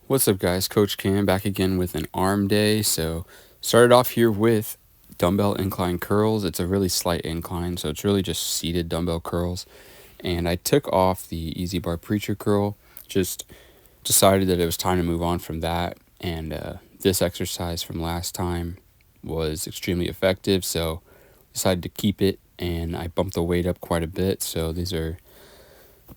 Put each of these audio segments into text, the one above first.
What's up, guys? Coach Cam back again with an arm day. So, started off here with dumbbell incline curls. It's a really slight incline, so it's really just seated dumbbell curls. And I took off the EZ Bar Preacher curl, just decided that it was time to move on from that. And this exercise from last time was extremely effective, so decided to keep it and I bumped the weight up quite a bit. So, these are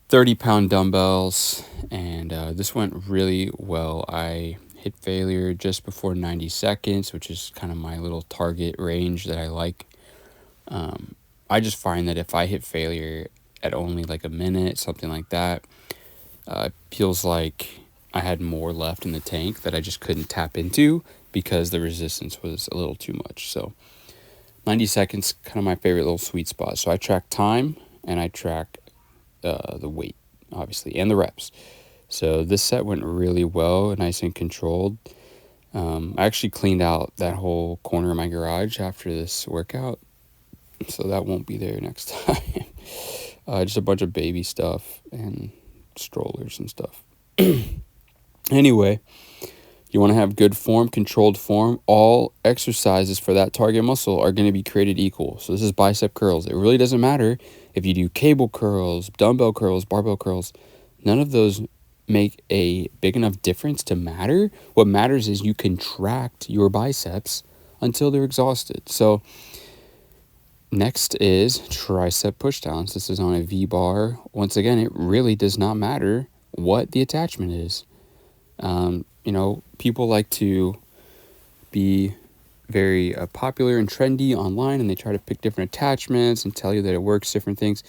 30-pound dumbbells, and this went really well. I hit failure just before 90 seconds, which is kind of my little target range that I like. I just find that if I hit failure at only like a minute, something like that, it feels like I had more left in the tank that I just couldn't tap into because the resistance was a little too much. So 90 seconds, kind of my favorite little sweet spot. So I track time and I track the weight, obviously, and the reps. So this set went really well, nice and controlled. I actually cleaned out that whole corner of my garage after this workout, so that won't be there next time. Just a bunch of baby stuff and strollers and stuff. Anyway, you want to have good form, controlled form. All exercises for that target muscle are going to be created equal. So this is bicep curls. It really doesn't matter if you do cable curls, dumbbell curls, barbell curls. None of those make a big enough difference to matter. What matters is you contract your biceps until they're exhausted. So next is tricep pushdowns. This is on a V-bar. Once again, it really does not matter what the attachment is. People like to be very popular and trendy online, and they try to pick different attachments and tell you that it works different things.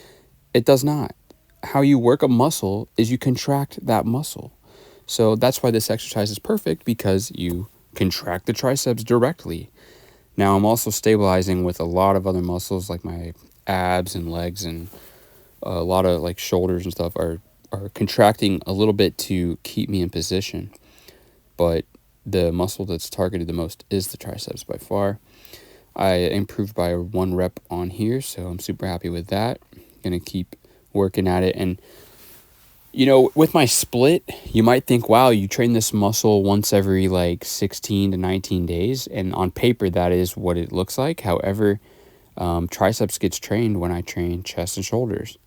It does not. How you work a muscle is you contract that muscle. So that's why this exercise is perfect, because you contract the triceps directly. Now I'm also stabilizing with a lot of other muscles like my abs and legs, and a lot of like shoulders and stuff are contracting a little bit to keep me in position. But the muscle that's targeted the most is the triceps by far. I improved by 1 rep on here, so I'm super happy with that. Gonna keep working at it. And with my split, you might think, wow, you train this muscle once every like 16 to 19 days, and on paper that is what it looks like. However, triceps gets trained when I train chest and shoulders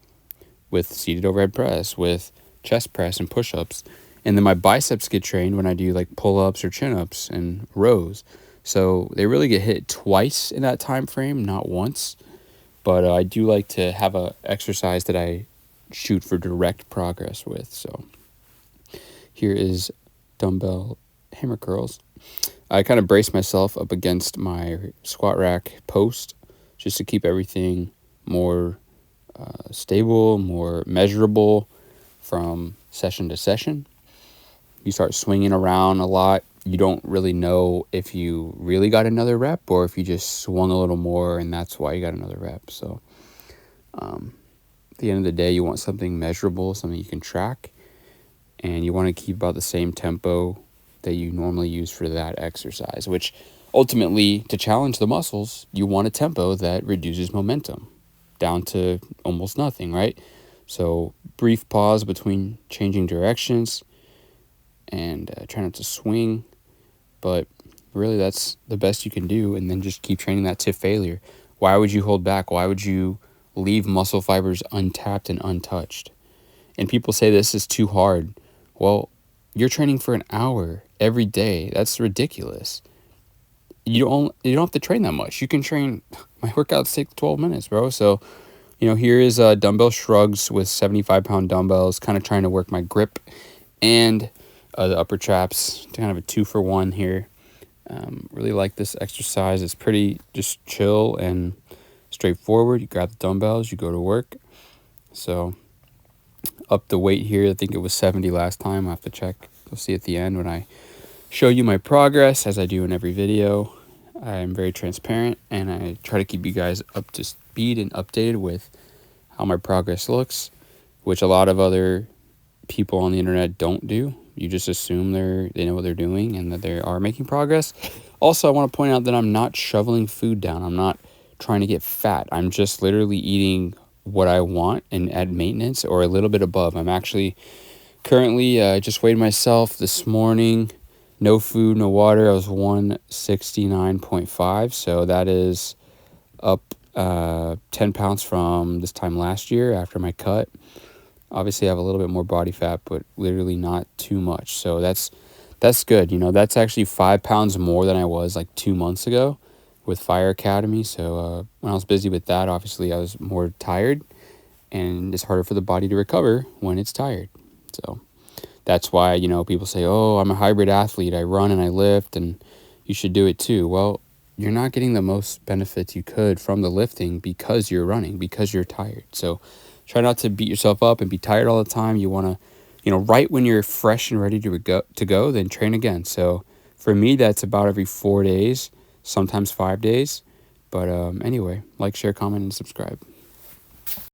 with seated overhead press, with chest press and push-ups. And then my biceps get trained when I do like pull-ups or chin-ups and rows. So they really get hit twice in that time frame, not once. But I do like to have a exercise that I shoot for direct progress with. So here is dumbbell hammer curls. I kind of brace myself up against my squat rack post just to keep everything more stable, more measurable from session to session. You start swinging around a lot. You don't really know if you really got another rep or if you just swung a little more and that's why you got another rep. So at the end of the day, you want something measurable, something you can track, and you want to keep about the same tempo that you normally use for that exercise, which ultimately, to challenge the muscles, you want a tempo that reduces momentum down to almost nothing, right? So brief pause between changing directions, and try not to swing, but really that's the best you can do, and then just keep training that to failure. Why would you hold back? Why would you leave muscle fibers untapped and untouched? And people say this is too hard. Well, you're training for an hour every day. That's ridiculous. You don't have to train that much. You can train, my workouts take 12 minutes, bro. So here is dumbbell shrugs with 75-pound dumbbells, kind of trying to work my grip and the upper traps, kind of a 2-for-1 here. Really like this exercise. It's pretty just chill and straightforward. You grab the dumbbells, you go to work. So up the weight here. I think it was 70 last time. I'll have to check. You'll see at the end when I show you my progress, as I do in every video. I'm very transparent, and I try to keep you guys up to speed and updated with how my progress looks, which a lot of other people on the internet don't do. You just assume they know what they're doing and that they are making progress. Also, I want to point out that I'm not shoveling food down. I'm not trying to get fat. I'm just literally eating what I want and at maintenance or a little bit above. I'm actually Currently, I just weighed myself this morning. No food, no water. I was 169.5. So that is up 10 pounds from this time last year after my cut. Obviously, I have a little bit more body fat, but literally not too much. So that's good. You know, that's actually 5 pounds more than I was like 2 months ago with Fire Academy. So when I was busy with that, obviously I was more tired, and it's harder for the body to recover when it's tired. So that's why, you know, people say, oh, I'm a hybrid athlete. I run and I lift, and you should do it too. Well, you're not getting the most benefits you could from the lifting because you're running, because you're tired. So try not to beat yourself up and be tired all the time. You want to, you know, right when you're fresh and ready to go, then train again. So for me, that's about every 4 days, sometimes 5 days. But anyway, like, share, comment, and subscribe.